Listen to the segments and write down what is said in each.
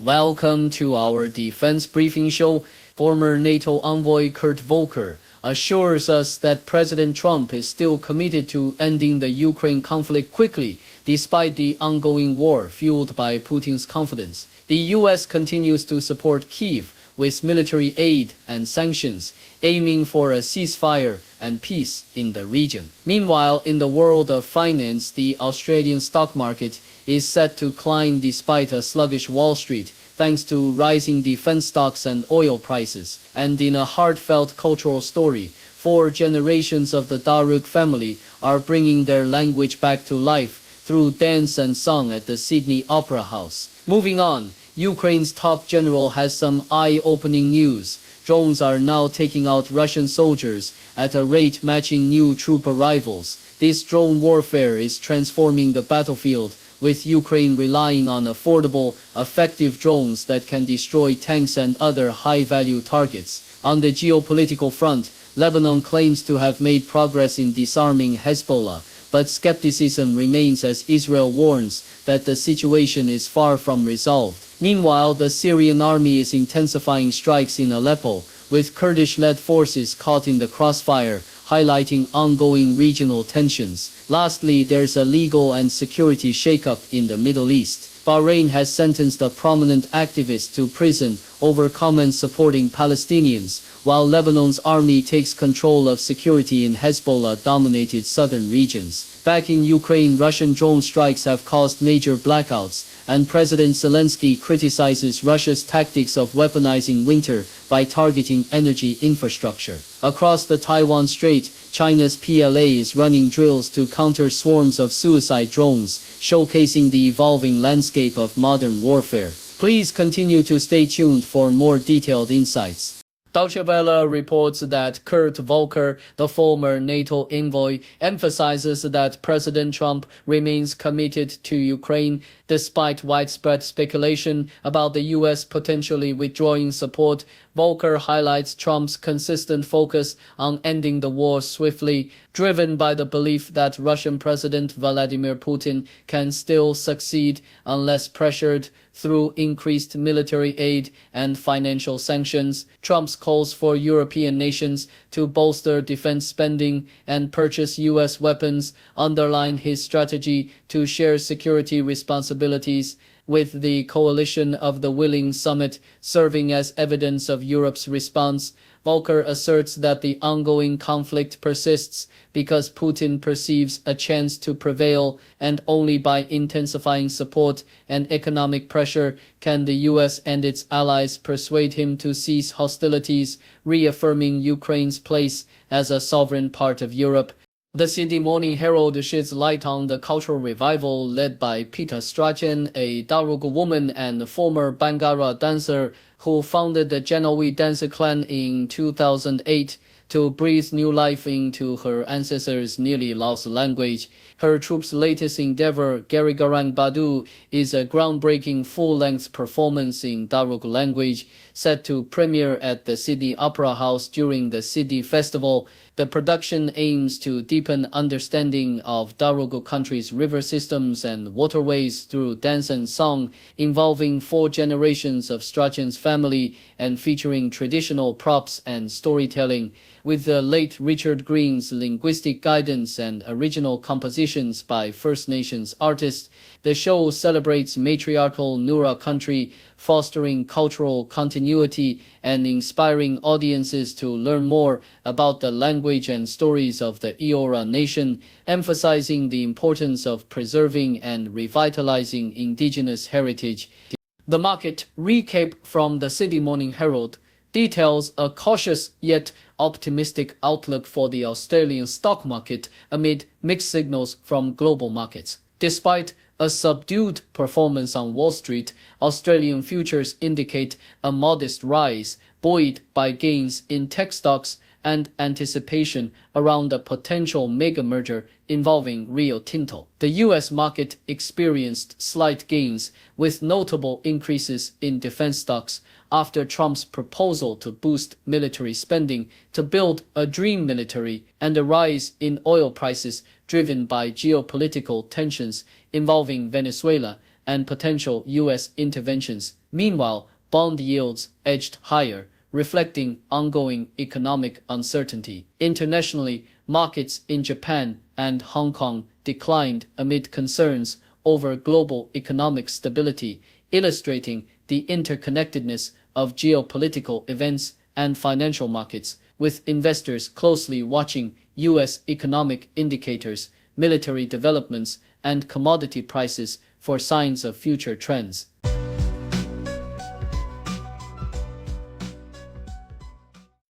Welcome to our defense briefing show. Former NATO envoy Kurt Volker assures us that President Trump is still committed to ending the Ukraine conflict quickly, despite the ongoing war fueled by Putin's confidence. The U.S. continues to support Kyiv with military aid and sanctions, aiming for a ceasefire and peace in the region. Meanwhile, in the world of finance, the Australian stock market is set to climb despite a sluggish Wall Street, thanks to rising defense stocks and oil prices. And in a heartfelt cultural story, 4 generations of the Dharug family are bringing their language back to life through dance and song at the Sydney Opera House. Moving on, Ukraine's top general has some eye-opening news. Drones are now taking out Russian soldiers at a rate matching new troop arrivals. This drone warfare is transforming the battlefield, with Ukraine relying on affordable, effective drones that can destroy tanks and other high-value targets. On the geopolitical front, Lebanon claims to have made progress in disarming Hezbollah, but skepticism remains as Israel warns that the situation is far from resolved. Meanwhile, the Syrian army is intensifying strikes in Aleppo, with Kurdish-led forces caught in the crossfire, highlighting ongoing regional tensions. Lastly, there's a legal and security shakeup in the Middle East. Bahrain has sentenced a prominent activist to prison over comments supporting Palestinians, while Lebanon's army takes control of security in Hezbollah-dominated southern regions. Back in Ukraine, Russian drone strikes have caused major blackouts, and President Zelensky criticizes Russia's tactics of weaponizing winter by targeting energy infrastructure. Across the Taiwan Strait, China's PLA is running drills to counter swarms of suicide drones, showcasing the evolving landscape of modern warfare. Please continue to stay tuned for more detailed insights. Deutsche Welle reports that Kurt Volker, the former NATO envoy, emphasizes that President Trump remains committed to Ukraine despite widespread speculation about the U.S. potentially withdrawing support. Volker highlights Trump's consistent focus on ending the war swiftly, driven by the belief that Russian President Vladimir Putin can still succeed unless pressured through increased military aid and financial sanctions. Trump's calls for European nations to bolster defense spending and purchase U.S. weapons underline his strategy to share security responsibilities, with the coalition of the willing summit serving as evidence of Europe's response. Volker asserts that the ongoing conflict persists because Putin perceives a chance to prevail, and only by intensifying support and economic pressure can the U.S. and its allies persuade him to cease hostilities, reaffirming Ukraine's place as a sovereign part of Europe. The Sydney Morning Herald sheds light on the cultural revival led by Peter Strachan, a Dharug woman and former Bangara dancer who founded the Genoese dancer clan in 2008 to breathe new life into her ancestors' nearly lost language. Her troupe's latest endeavor, Garigarang Badu, is a groundbreaking full-length performance in Dharug language, set to premiere at the Sydney Opera House during the Sydney Festival. The production aims to deepen understanding of Dharug country's river systems and waterways through dance and song, involving 4 generations of Strachan's family and featuring traditional props and storytelling. With the late Richard Green's linguistic guidance and original compositions by First Nations artists, the show celebrates matriarchal Nura country, fostering cultural continuity and inspiring audiences to learn more about the language and stories of the Eora nation, emphasizing the importance of preserving and revitalizing indigenous heritage. The market recap from the Sydney Morning Herald details a cautious yet optimistic outlook for the Australian stock market amid mixed signals from global markets. Despite a subdued performance on Wall Street, Australian futures indicate a modest rise, buoyed by gains in tech stocks and anticipation around a potential mega merger involving Rio Tinto. The U.S. market experienced slight gains, with notable increases in defense stocks after Trump's proposal to boost military spending to build a dream military, and a rise in oil prices driven by geopolitical tensions involving Venezuela and potential U.S. interventions. Meanwhile, bond yields edged higher, reflecting ongoing economic uncertainty. Internationally, markets in Japan and Hong Kong declined amid concerns over global economic stability, illustrating the interconnectedness of geopolitical events and financial markets, with investors closely watching U.S. economic indicators, military developments, and commodity prices for signs of future trends.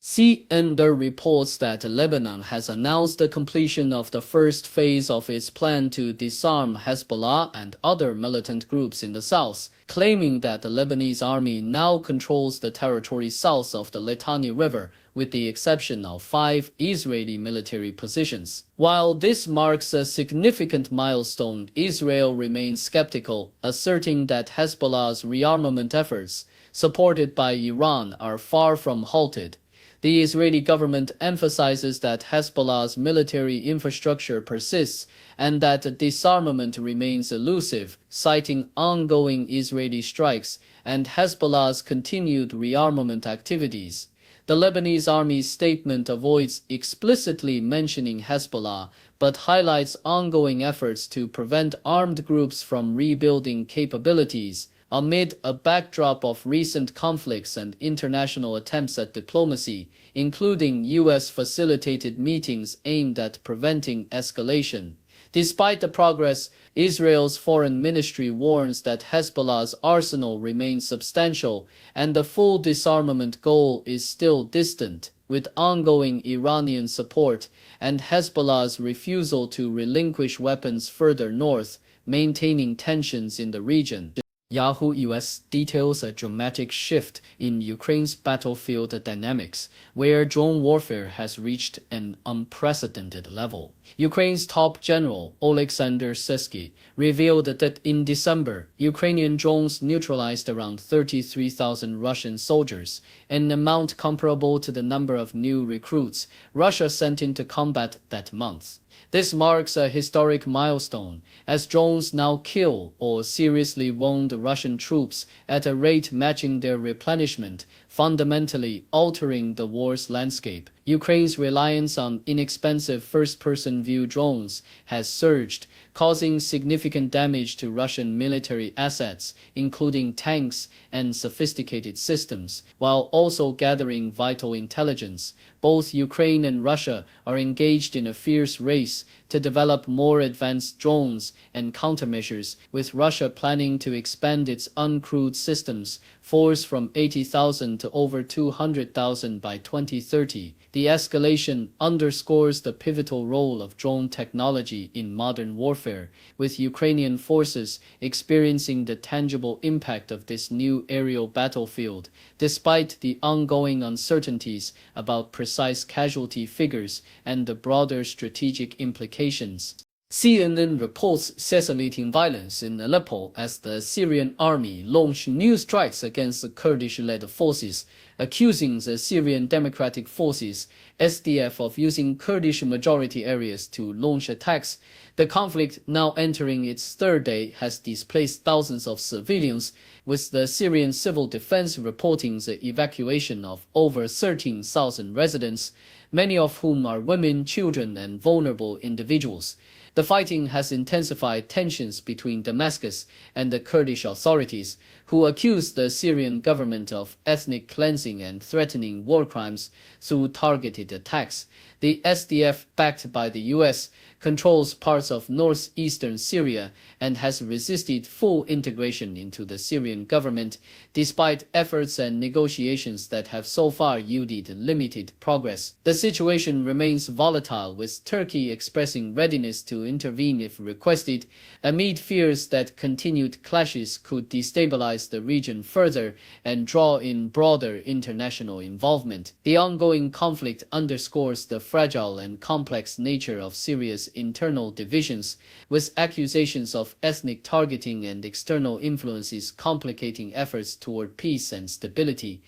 CNN reports that Lebanon has announced the completion of the first phase of its plan to disarm Hezbollah and other militant groups in the south, claiming that the Lebanese army now controls the territory south of the Litani River, with the exception of 5 Israeli military positions. While this marks a significant milestone, Israel remains skeptical, asserting that Hezbollah's rearmament efforts, supported by Iran, are far from halted. The Israeli government emphasizes that Hezbollah's military infrastructure persists and that disarmament remains elusive, citing ongoing Israeli strikes and Hezbollah's continued rearmament activities. The Lebanese army's statement avoids explicitly mentioning Hezbollah, but highlights ongoing efforts to prevent armed groups from rebuilding capabilities. Amid a backdrop of recent conflicts and international attempts at diplomacy, including U.S.-facilitated meetings aimed at preventing escalation. Despite the progress, Israel's foreign ministry warns that Hezbollah's arsenal remains substantial and the full disarmament goal is still distant, with ongoing Iranian support and Hezbollah's refusal to relinquish weapons further north, maintaining tensions in the region. Yahoo US details a dramatic shift in Ukraine's battlefield dynamics, where drone warfare has reached an unprecedented level. Ukraine's top general, Oleksandr Syrskyi, revealed that in December, Ukrainian drones neutralized around 33,000 Russian soldiers, an amount comparable to the number of new recruits Russia sent into combat that month. This marks a historic milestone, as drones now kill or seriously wound Russian troops at a rate matching their replenishment, fundamentally altering the war's landscape. Ukraine's reliance on inexpensive first-person view drones has surged, causing significant damage to Russian military assets, including tanks and sophisticated systems, while also gathering vital intelligence. Both Ukraine and Russia are engaged in a fierce race to develop more advanced drones and countermeasures, with Russia planning to expand its uncrewed systems force from 80,000 to over 200,000 by 2030. The escalation underscores the pivotal role of drone technology in modern warfare, with Ukrainian forces experiencing the tangible impact of this new aerial battlefield, despite the ongoing uncertainties about precise casualty figures and the broader strategic implications. CNN reports escalating violence in Aleppo as the Syrian army launched new strikes against the Kurdish-led forces, accusing the Syrian Democratic Forces (SDF) of using Kurdish-majority areas to launch attacks. The conflict, now entering its third day, has displaced thousands of civilians, with the Syrian Civil Defense reporting the evacuation of over 13,000 residents, many of whom are women, children, and vulnerable individuals. The fighting has intensified tensions between Damascus and the Kurdish authorities, who accuse the Syrian government of ethnic cleansing and threatening war crimes through targeted attacks. The SDF, backed by the US, controls parts of northeastern Syria and has resisted full integration into the Syrian government, despite efforts and negotiations that have so far yielded limited progress. The situation remains volatile, with Turkey expressing readiness to intervene if requested, amid fears that continued clashes could destabilize the region further and draw in broader international involvement. The ongoing conflict underscores the fragile and complex nature of Syria's internal divisions, with accusations of ethnic targeting and external influences complicating efforts toward peace and stability.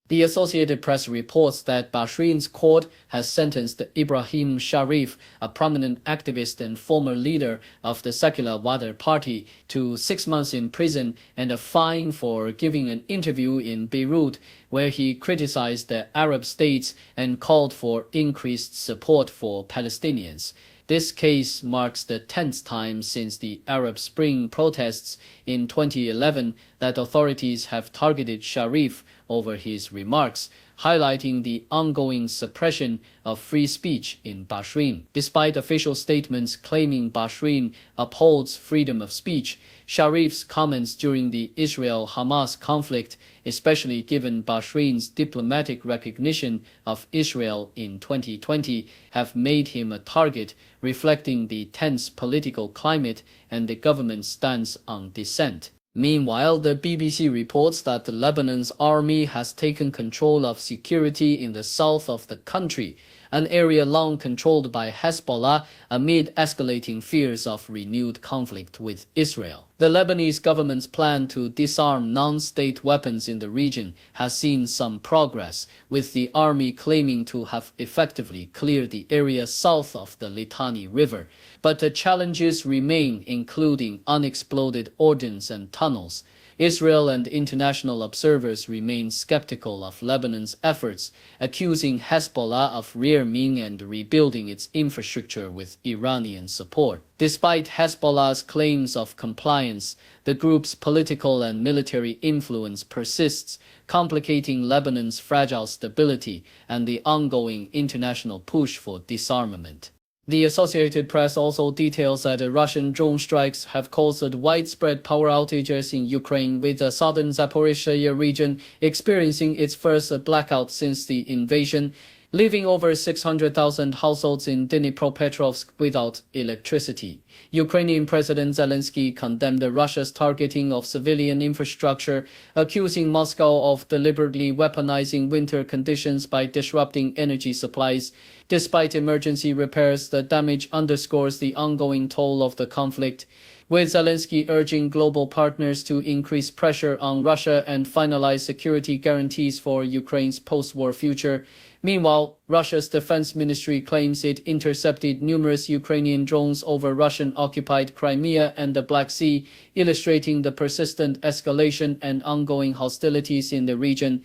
The Associated Press reports that Bahrain's court has sentenced Ibrahim Sharif, a prominent activist and former leader of the secular Water Party, to 6 months in prison and a fine for giving an interview in Beirut, where he criticized the Arab states and called for increased support for Palestinians. This case marks the 10th time since the Arab Spring protests in 2011 that authorities have targeted Sharif over his remarks, highlighting the ongoing suppression of free speech in Bahrain. Despite official statements claiming Bahrain upholds freedom of speech, Sharif's comments during the Israel-Hamas conflict, especially given Bahrain's diplomatic recognition of Israel in 2020, have made him a target, reflecting the tense political climate and the government's stance on dissent. Meanwhile, the BBC reports that Lebanon's army has taken control of security in the south of the country, an area long controlled by Hezbollah amid escalating fears of renewed conflict with Israel. The Lebanese government's plan to disarm non-state weapons in the region has seen some progress, with the army claiming to have effectively cleared the area south of the Litani River. But the challenges remain, including unexploded ordnance and tunnels. Israel and international observers remain skeptical of Lebanon's efforts, accusing Hezbollah of rearming and rebuilding its infrastructure with Iranian support. Despite Hezbollah's claims of compliance, the group's political and military influence persists, complicating Lebanon's fragile stability and the ongoing international push for disarmament. The Associated Press also details that Russian drone strikes have caused widespread power outages in Ukraine, with the southern Zaporizhzhia region experiencing its first blackout since the invasion, leaving over 600,000 households in Dnipropetrovsk without electricity. Ukrainian President Zelensky condemned Russia's targeting of civilian infrastructure, accusing Moscow of deliberately weaponizing winter conditions by disrupting energy supplies. Despite emergency repairs, the damage underscores the ongoing toll of the conflict, with Zelensky urging global partners to increase pressure on Russia and finalize security guarantees for Ukraine's post-war future. Meanwhile, Russia's defense ministry claims it intercepted numerous Ukrainian drones over Russian-occupied Crimea and the Black Sea, illustrating the persistent escalation and ongoing hostilities in the region.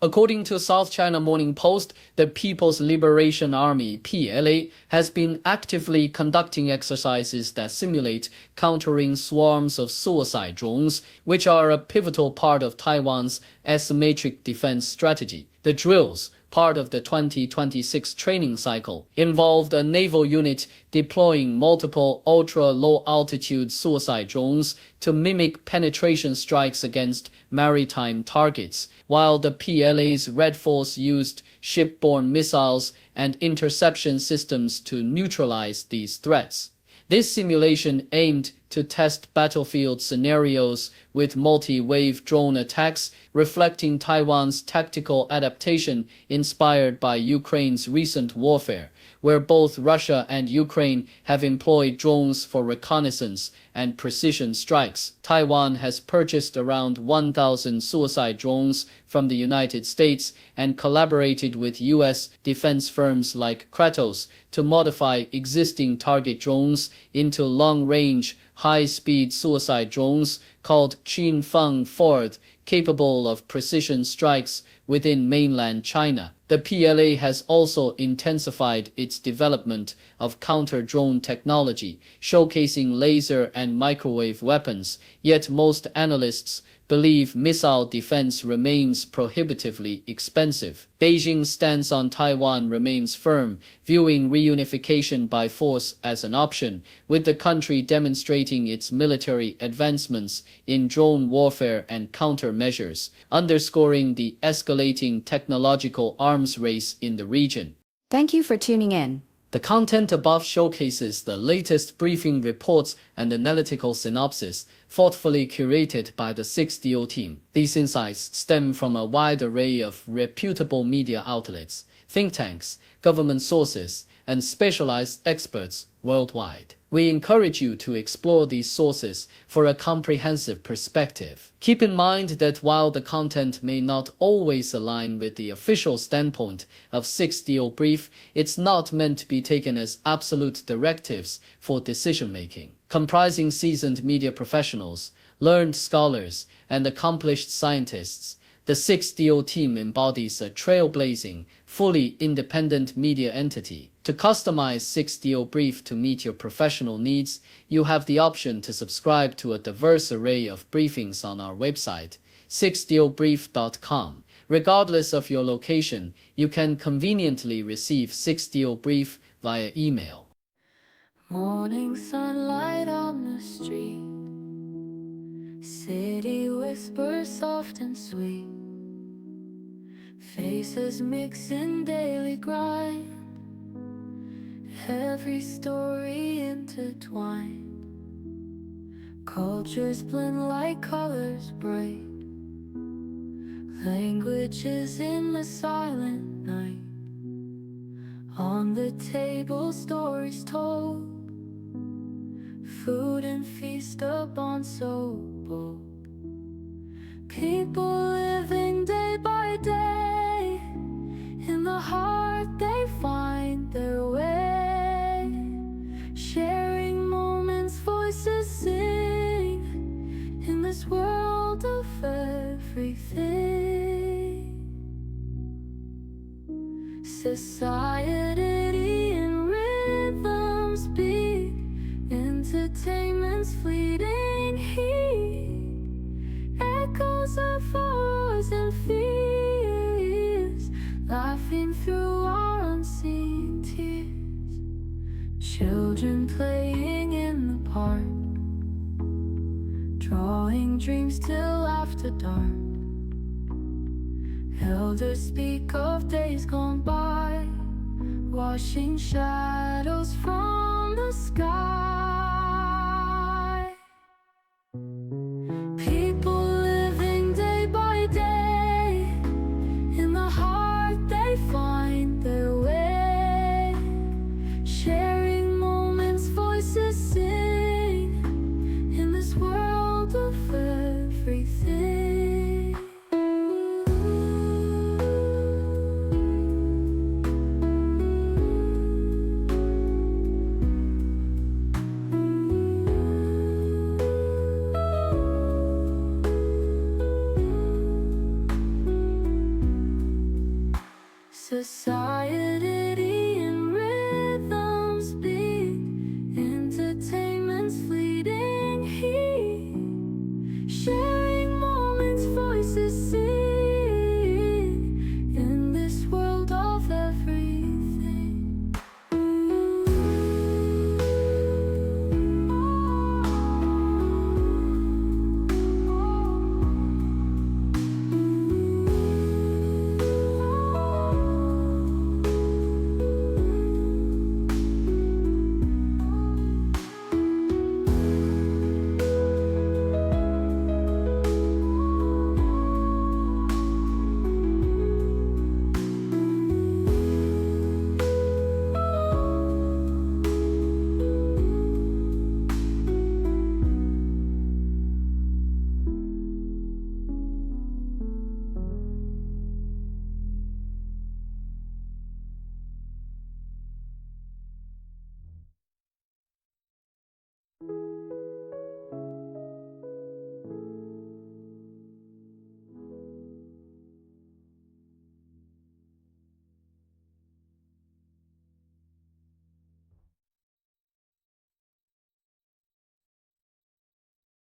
According to South China Morning Post, the People's Liberation Army (PLA) has been actively conducting exercises that simulate countering swarms of suicide drones, which are a pivotal part of Taiwan's asymmetric defense strategy. The drills, part of the 2026 training cycle, involved a naval unit deploying multiple ultra-low-altitude suicide drones to mimic penetration strikes against maritime targets, while the PLA's Red Force used shipborne missiles and interception systems to neutralize these threats. This simulation aimed to test battlefield scenarios with multi-wave drone attacks, reflecting Taiwan's tactical adaptation inspired by Ukraine's recent warfare, where both Russia and Ukraine have employed drones for reconnaissance and precision strikes. Taiwan has purchased around 1,000 suicide drones from the United States and collaborated with U.S. defense firms like Kratos to modify existing target drones into long-range, high-speed suicide drones called Qinfeng Ford, capable of precision strikes within mainland China. The PLA has also intensified its development of counter-drone technology, showcasing laser and microwave weapons, yet most analysts believe missile defense remains prohibitively expensive. Beijing's stance on Taiwan remains firm, viewing reunification by force as an option, with the country demonstrating its military advancements in drone warfare and countermeasures, underscoring the escalating technological arms race in the region. Thank you for tuning in. The content above showcases the latest briefing reports and analytical synopsis, thoughtfully curated by the 6DO team. These insights stem from a wide array of reputable media outlets, think tanks, government sources, and specialized experts worldwide. We encourage you to explore these sources for a comprehensive perspective. Keep in mind that while the content may not always align with the official standpoint of 6DO Brief, it's not meant to be taken as absolute directives for decision-making. Comprising seasoned media professionals, learned scholars, and accomplished scientists, the 6DO team embodies a trailblazing, fully independent media entity. To customize 6DO Brief to meet your professional needs, you have the option to subscribe to a diverse array of briefings on our website, 6dobrief.com. Regardless of your location, you can conveniently receive 6DO Brief via email. Morning sunlight on the street, city whispers soft and sweet, faces mix in daily grind, every story intertwined, cultures blend like colors bright, languages in the silent night, on the table stories told, food and feast upon so bold, people living day by day, in the heart they find their way, sharing moments, voices sing, in this world of everything. Society in rhythms beat, entertainment's fleeting heat, echoes of wars and fears, laughing through our unseen tears, children playing in the park, drawing dreams till after dark, elders speak of days gone by, washing shadows from the sky. People living day by day, in the heart they find their way, sharing moments, voices sing, in this world of everything. Society